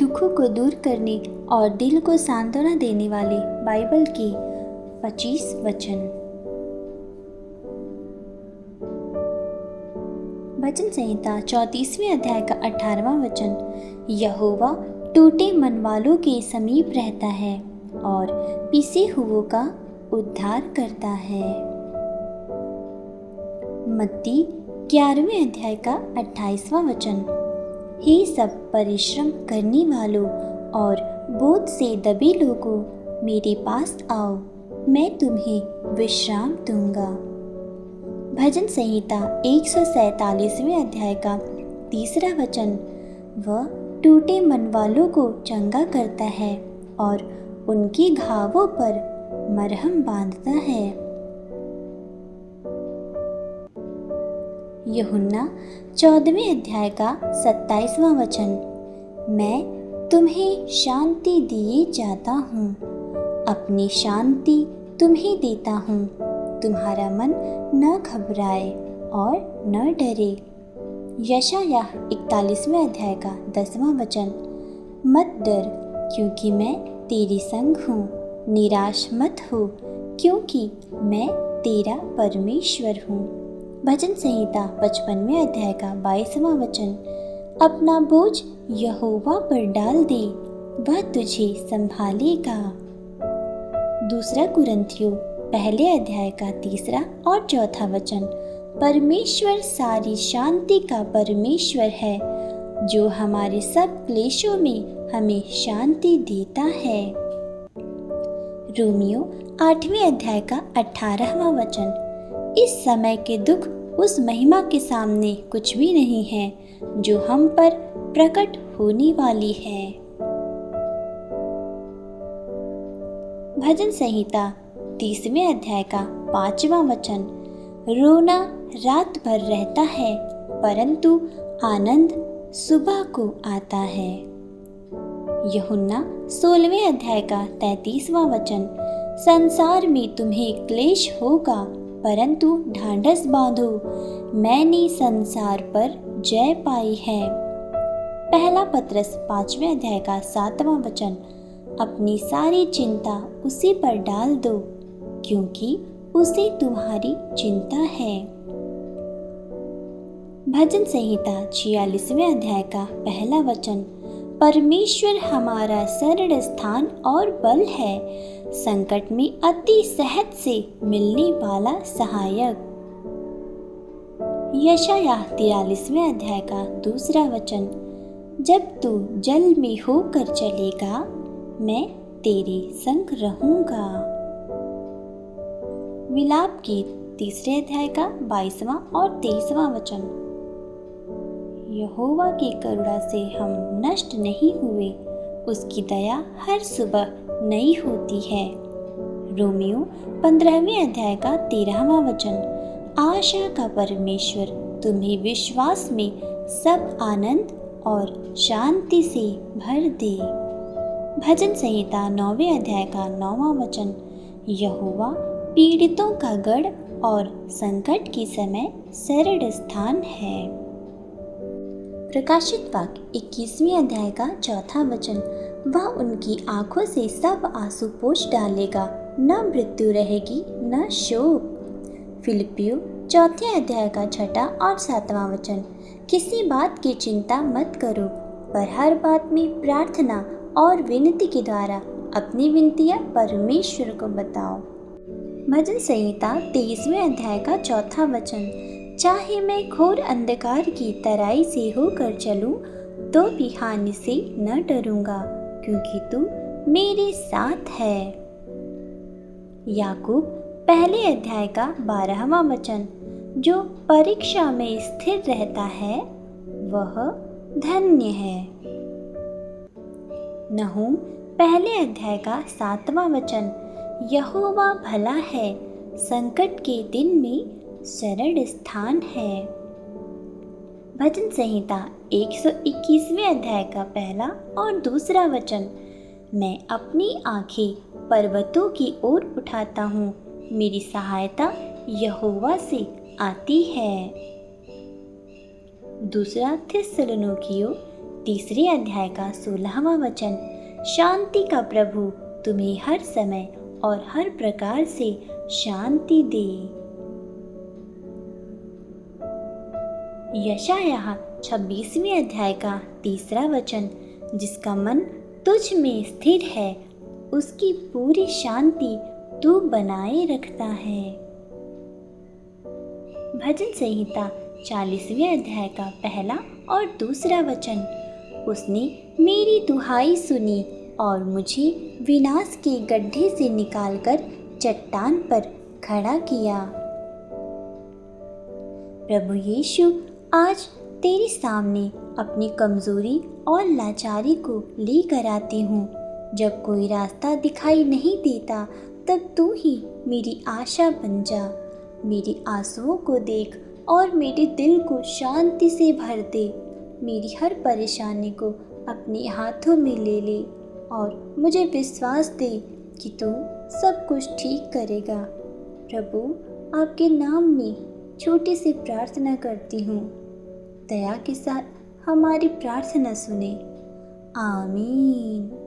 दुखों को दूर करने और दिल को सांत्वना देने वाले बाइबल के 25 वचन। भजन संहिता 34वें अध्याय का 18वां वचन। यहोवा टूटे मन वालों के समीप रहता है और पिसे हुओं का उद्धार करता है। मत्ती 11वें अध्याय का 28वां वचन। हे सब परिश्रम करने वालों और बोझ से दबे लोगों, मेरे पास आओ, मैं तुम्हें विश्राम दूंगा। भजन संहिता 147वें अध्याय का 3रा वचन। वह टूटे मन वालों को चंगा करता है और उनके घावों पर मरहम बांधता है। यूहन्ना 14वें अध्याय का 27वां वचन। मैं तुम्हें शांति दिए जाता हूँ, अपनी शांति तुम्हें देता हूँ। तुम्हारा मन न घबराए और न डरे। यशायाह 41वें अध्याय का 10वां वचन। मत डर, क्योंकि मैं तेरे संग हूँ। निराश मत हो, क्योंकि मैं तेरा परमेश्वर हूँ। भजन संहिता 55वें अध्याय का 22वां वचन। अपना बोझ यहोवा पर डाल दे, वह तुझे संभालेगा। दूसरा कुरिन्थियों पहले अध्याय का 3रा और 4था वचन। परमेश्वर सारी शांति का परमेश्वर है, जो हमारे सब क्लेशों में हमें शांति देता है। रोमियो 8वें अध्याय का 18वां वचन। इस समय के दुख उस महिमा के सामने कुछ भी नहीं है, जो हम पर प्रकट होने वाली है। भजन संहिता 30वें अध्याय का 5वां वचन। रोना रात भर रहता है, परंतु आनंद सुबह को आता है। यूहन्ना 16वें अध्याय का 33वां वचन। संसार में तुम्हें क्लेश होगा, परंतु ढांढस बांधो, मैंने संसार पर जय पाई है। पहला पत्रस 5वें अध्याय का 7वां वचन। अपनी सारी चिंता उसी पर डाल दो, क्योंकि उसे तुम्हारी चिंता है। भजन संहिता 46वें अध्याय का पहला वचन। परमेश्वर हमारा शरण स्थान और बल है, संकट में अति सहज से मिलने वाला सहायक। यशायाह 43वें अध्याय का 2रा वचन। जब तू जल में होकर चलेगा, मैं तेरे संग रहूंगा। विलाप के 3रे अध्याय का 22वां और 23वां वचन। यहोवा की करुणा से हम नष्ट नहीं हुए, उसकी दया हर सुबह नई होती है। रोमियो 15वें अध्याय का 13वां वचन। आशा का परमेश्वर तुम्हें विश्वास में सब आनंद और शांति से भर दे। भजन संहिता 9वें अध्याय का 9वां वचन। यहोवा पीड़ितों का गढ़ और संकट के समय शरण स्थान है। प्रकाशित वाक्य 21वें अध्याय का 4था वचन। वह उनकी आंखों से सब आंसू पोंछ डालेगा, न मृत्यु रहेगी न शोक। फिलिपियों 4थे अध्याय का 6ठा और 7वां वचन। किसी बात की चिंता मत करो, पर हर बात में प्रार्थना और विनती के द्वारा अपनी विनतियाँ परमेश्वर को बताओ। भजन संहिता 23वें अध्याय का 4था वचन। चाहे मैं घोर अंधकार की तराई से होकर चलूं, तो भी हानि से न डरूंगा, क्योंकि तू मेरे साथ है। याकूब पहले अध्याय का 12वां वचन। जो परीक्षा में स्थिर रहता है, वह धन्य है। नहूम पहले अध्याय का 7वां वचन। यहोवा भला है, संकट के दिन में शरण स्थान है। भजन संहिता 121वें अध्याय का पहला और 2रा वचन। मैं अपनी आंखें पर्वतों की ओर उठाता हूँ, मेरी सहायता यहोवा से आती है। दूसरा थिस्सलुनीकियों तीसरे अध्याय का 16वां वचन। शांति का प्रभु तुम्हें हर समय और हर प्रकार से शांति दे। यशायाह 26वें अध्याय का 3रा वचन। जिसका मन तुझ में स्थिर है उसकी पूरी शांति तू बनाए रखता है। भजन संहिता 40वें अध्याय का 1 और 2 वचन। उसने मेरी दुहाई सुनी और मुझे विनाश के गड्ढे से निकालकर चट्टान पर खड़ा किया। प्रभु यीशु, आज तेरे सामने अपनी कमजोरी और लाचारी को लेकर आती हूँ। जब कोई रास्ता दिखाई नहीं देता तब तू ही मेरी आशा बन जा। मेरी आंसुओं को देख और मेरे दिल को शांति से भर दे। मेरी हर परेशानी को अपने हाथों में ले ले और मुझे विश्वास दे कि तू सब कुछ ठीक करेगा। प्रभु, आपके नाम में छोटी सी प्रार्थना करती हूँ। दया के साथ हमारी प्रार्थना सुने। आमीन।